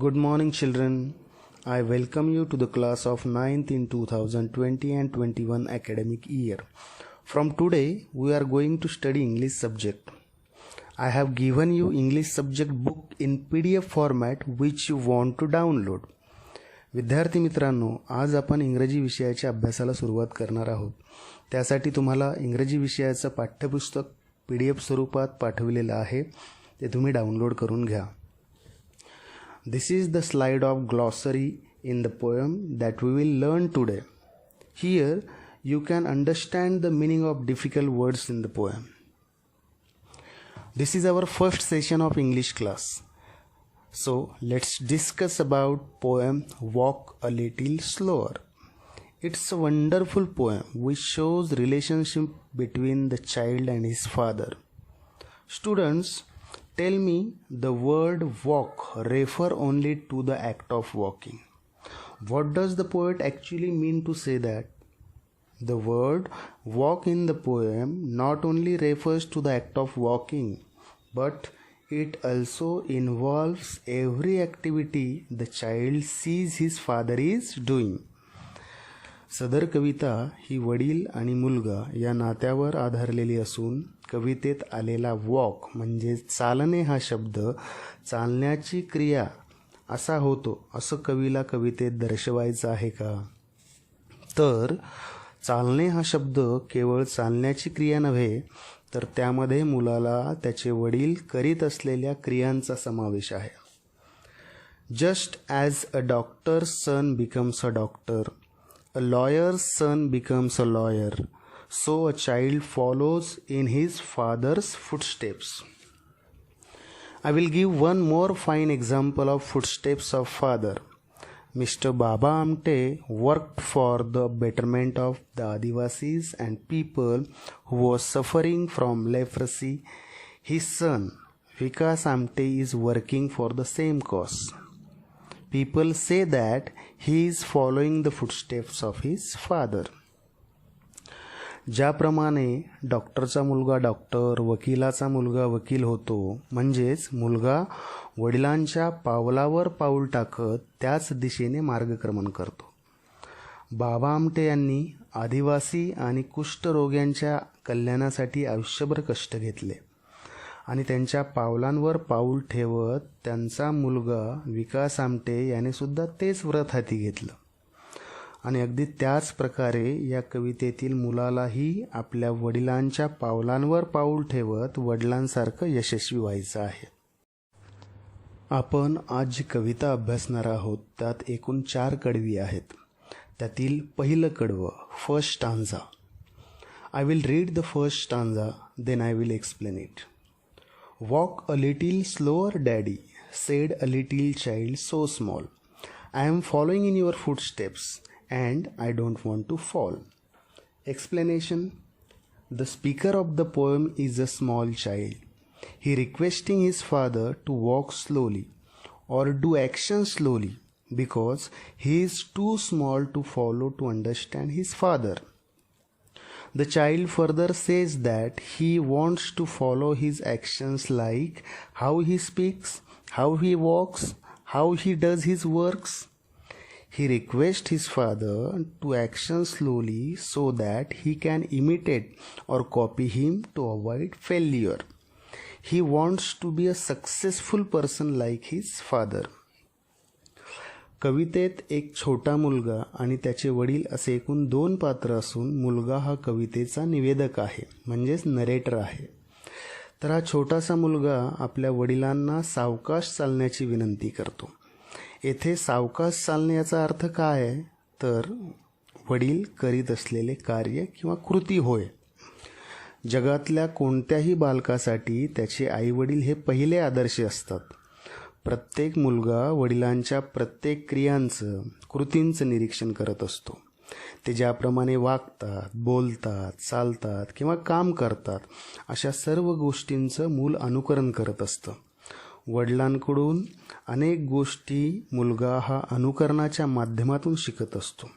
Good morning, children. I welcome you to the class of 9th in 2020 and 21 academic year. From today, we are going to study English subject. I have given you English subject book in PDF format which you want to download. विद्यार्थी मित्रांनो, आज आपण इंग्रजी विषयाच्या अभ्यासाला सुरुवात करणार आहोत. त्यासाठी तुम्हाला इंग्रजी विषयाचं पाठ्यपुस्तक PDF स्वरूपात पाठवलेलं आहे. ते तुम्ही डाउनलोड करून घ्या. This is the slide of glossary in the poem that we will learn today. Here you can understand the meaning of difficult words in the poem. This is our first session of English class. So let's discuss about poem Walk a Little Slower. It's a wonderful poem which shows relationship between the child and his father. Students, tell me, the word walk refer only to the act of walking. What does the poet actually mean to say that? The word walk in the poem not only refers to the act of walking, but it also involves every activity the child sees his father is doing. सदर कविता ही वडील आणि मुलगा या नात्यावर आधारलेली असून कवितेत आलेला walk म्हणजे चालणे हा शब्द चालण्याची क्रिया असा होतो असं कवीला कवितेत दर्शवायचं आहे का? तर चालणे हा शब्द केवळ चालण्याची क्रिया नव्हे तर त्यामध्ये मुलाला त्याचे वडील करीत असलेल्या क्रियांचा समावेश आहे. Just as a doctor's son becomes a doctor, a lawyer's son becomes a lawyer, so a child follows in his father's footsteps. I will give one more fine example of footsteps of father. Mr. Baba Amte worked for the betterment of the Adivasis and people who were suffering from leprosy. His son, Vikas Amte, is working for the same cause. People say that he is following the footsteps of his father. ज्याप्रमाणे डॉक्टरचा मुलगा doctor, वकिलाचा मुलगा वकील होतो, म्हणजेच मुलगा वडिलांच्या पावलावर पाऊल टाकत त्याच दिशेने मार्गक्रमण करतो. बाबा आमटे यांनी आदिवासी आणि कुष्ठरोग्यांच्या कल्याणासाठी आयुष्यभर कष्ट घेतले आणि त्यांच्या पावलांवर पाऊल ठेवत त्यांचा मुलगा विकास आमटे याने सुद्धा तेच व्रत हाती घेतलं. आणि अगदी त्याच प्रकारे या कवितेतील मुलालाही आपल्या वडिलांच्या पावलांवर पाऊल ठेवत वडिलांसारखं यशस्वी व्हायचं आहे. आपण आज जी कविता अभ्यासणार आहोत त्यात एकूण 4 कडवी आहेत. त्यातील पहिलं कडवं, first stanza. I will read the first stanza, then I will explain it. Walk a little slower, Daddy, said a little child so small. I am following in your footsteps and I don't want to fall. Explanation. The speaker of the poem is a small child. He requesting his father to walk slowly or do action slowly because he is too small to follow to understand his father. The child further says that he wants to follow his actions like how he speaks, how he walks, how he does his works. He requests his father to action slowly so that he can imitate or copy him to avoid failure. He wants to be a successful person like his father. कवितेत एक छोटा मुलगा आणि त्याचे वडील असे एकूण 2 पात्र असून मुलगा हा कवितेचा निवेदक आहे, म्हणजेच नरेटर आहे. तर हा छोटासा मुलगा आपल्या वडिलांना सावकाश चालण्याची विनंती करतो. येथे सावकाश चालणे याचा अर्थ काय आहे? तर वडील करीत असलेले कार्य किंवा कृती होय. जगातल्या कोणत्याही बालकासाठी त्याचे आईवडील हे पहिले आदर्श असतात. प्रत्येक मुलगा वडिलांच्या प्रत्येक क्रियांचं, कृतींचं निरीक्षण करत असतो. ते ज्याप्रमाणे वागतात, बोलतात, चालतात किंवा काम करतात अशा सर्व गोष्टींचं मूल अनुकरण करत असतं. वडिलांकडून अनेक गोष्टी मुलगा हा अनुकरणाच्या माध्यमातून शिकत असतो.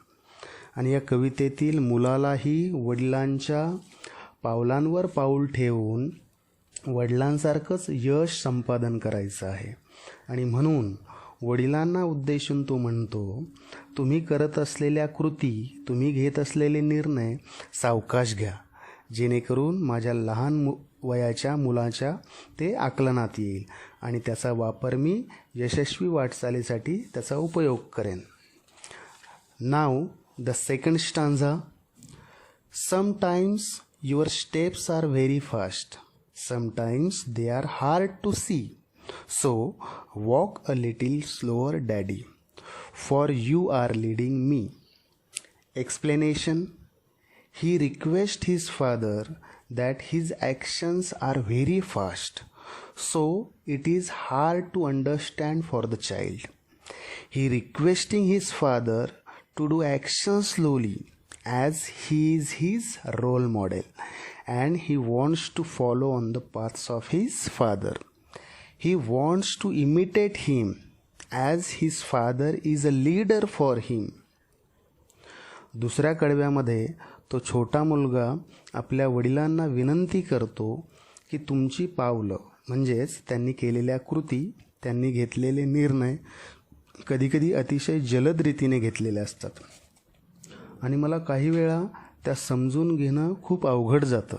आणि या कवितेतील मुलालाही वडिलांच्या पावलांवर पाऊल ठेवून वडिलांसारखंच यश संपादन करायचं आहे. आणि म्हणून वडिलांना उद्देशून तो म्हणतो, तुम्ही करत असलेल्या कृती, तुम्ही घेत असलेले निर्णय सावकाश घ्या, जेणेकरून माझ्या लहान वयाच्या मुलाच्या ते आकलनात येईल आणि त्याचा वापर मी यशस्वी वाटचालीसाठी त्याचा उपयोग करेन. Now the second stanza. Sometimes your steps are very fast, sometimes they are hard to see, so walk a little slower daddy, for you are leading me. Explanation. He requests his father that his actions are very fast, so it is hard to understand for the child. He requesting his father to do actions slowly as he is his role model and he wants to follow on the paths of his father. He wants to imitate him as his father is a leader for him. दुसऱ्या कडव्यामध्ये तो छोटा मुलगा आपल्या वडिलांना विनंती करतो की तुमची पावलं म्हणजेच त्यांनी केलेल्या कृती, त्यांनी घेतलेले निर्णय कधीकधी अतिशय जलद रीतीने घेतलेले असतात आणि मला काही वेळा त्या समजून घेणं खूप अवघड जातं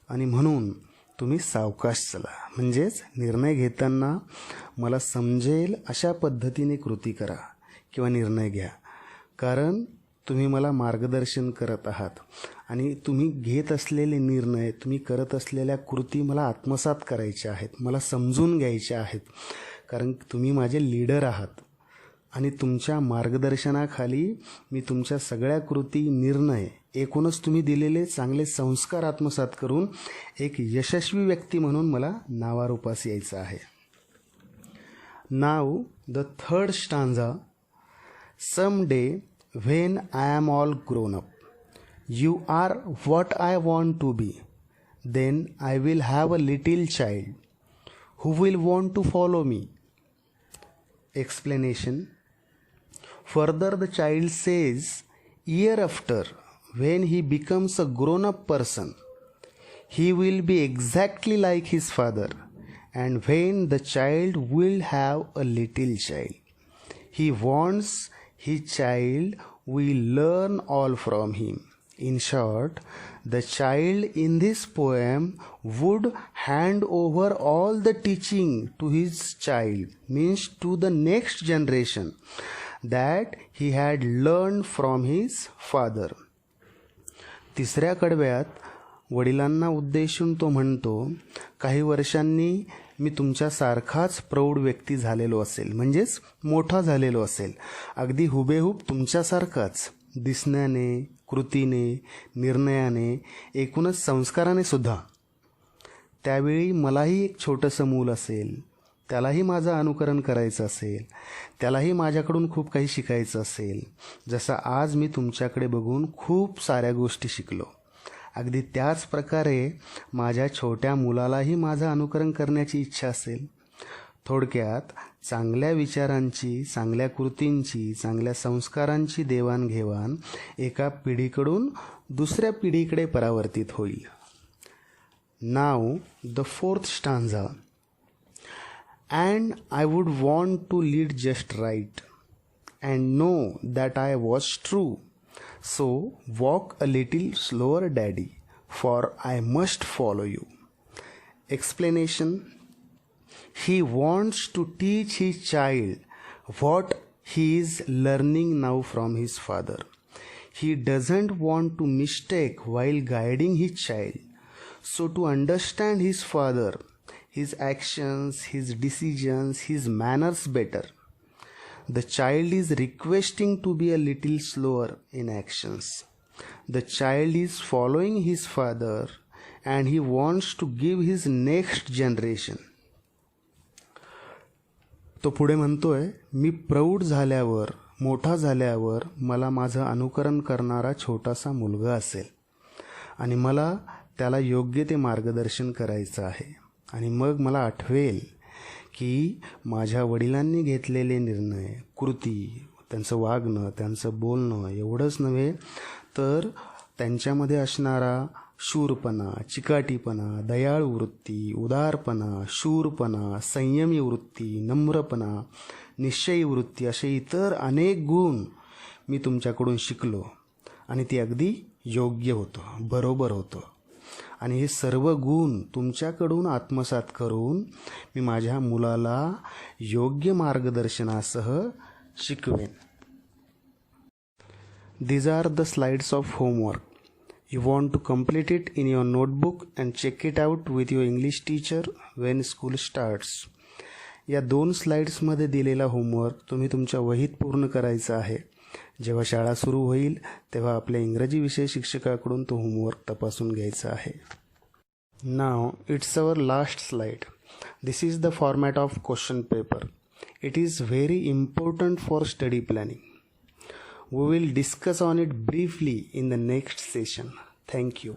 आणि म्हणून तुम्ही सावकाश चला, म्हणजेच निर्णय घेताना मला समजेल अशा पद्धतीने कृती करा किंवा निर्णय घ्या, कारण तुम्ही मला मार्गदर्शन करत आहात आणि तुम्ही घेत असलेले निर्णय, तुम्ही करत असलेल्या कृती मला आत्मसात करायच्या आहेत, मला समजून घ्यायच्या आहेत, कारण तुम्ही माझे लीडर आहात आणि तुमच्या मार्गदर्शनाखाली मी तुमच्या सगळ्या कृती, निर्णय, एकूणच तुम्ही दिलेले चांगले संस्कार आत्मसात करून एक यशस्वी व्यक्ती म्हणून मला नावारूपास यायचं आहे. Now the third stanza. Some day when I am all grown up, you are what I want to be, then I will have a little child who will want to follow me. Explanation. Further, the child says, year after, when he becomes a grown-up person, he will be exactly like his father, and when the child will have a little child, he wants his child will learn all from him. In short, the child in this poem would hand over all the teaching to his child, means to the next generation, that he had learned from his father. तिसऱ्या कडव्यात वडिलांना उद्देशून तो म्हणतो, काही वर्षांनी मी तुमच्यासारखाच प्रौढ व्यक्ती झालेलो असेल, म्हणजेच मोठा झालेलो असेल, अगदी हुबेहूब तुमच्यासारखाच दिसण्याने, कृतीने, निर्णयाने, एकूणच संस्काराने सुद्धा. त्यावेळी मलाही एक छोटंसं मूल असेल, त्यालाही माझं अनुकरण करायचं असेल, त्यालाही माझ्याकडून खूप काही शिकायचं असेल, जसं आज मी तुमच्याकडे बघून खूप साऱ्या गोष्टी शिकलो, अगदी त्याच प्रकारे माझ्या छोट्या मुलालाही माझं अनुकरण करण्याची इच्छा असेल. थोडक्यात चांगल्या विचारांची, चांगल्या कृतींची, चांगल्या संस्कारांची देवाणघेवाण एका पिढीकडून दुसऱ्या पिढीकडे परावर्तित होईल. नाव the fourth stanza. And I would want to lead just right and know that I was true. So walk a little slower, Daddy, for I must follow you. Explanation. He wants to teach his child what he is learning now from his father. He doesn't want to mistake while guiding his child. So to understand his father, his actions, his decisions, his manners better, the child is requesting to be a little slower in actions. The child is following his father and he wants to give his next generation. तो पुढे म्हणतोय, मी प्रौढ झाल्यावर, मोठा झाल्यावर मला माझं अनुकरण करणारा छोटासा मुलगा असेल आणि मला त्याला योग्य ते मार्गदर्शन करायचं आहे. आणि मग मला आठवेल की माझ्या वडिलांनी घेतलेले निर्णय, कृती, त्यांचं वागणं, त्यांचं बोलणं एवढंच नव्हे तर त्यांच्यामध्ये असणारा शूरपणा, चिकाटीपणा, दयाळू वृत्ती, उदारपणा, शूरपणा, संयमी वृत्ती, नम्रपणा, निश्चयी वृत्ती असे इतर अनेक गुण मी तुमच्याकडून शिकलो आणि ते अगदी योग्य होतं, बरोबर होतं. आणि हे सर्व गुण तुमच्याकडून आत्मसात करून मी माझ्या मुलाला योग्य मार्गदर्शनासह शिकवेन. These are the slides of homework. You want to complete it in your notebook and check it out with your English teacher when school starts. या 2 स्लाइड्समध्ये दिलेला होमवर्क तुम्ही तुमच्या वहीत पूर्ण करायचा आहे. जेव्हा शाळा सुरू होईल तेव्हा आपल्या इंग्रजी विषय शिक्षकाकडून तो होमवर्क तपासून घ्यायचा आहे. Now it's our last slide. This is the format of question paper. It is very important for study planning. We will discuss on it briefly in the next session. Thank you.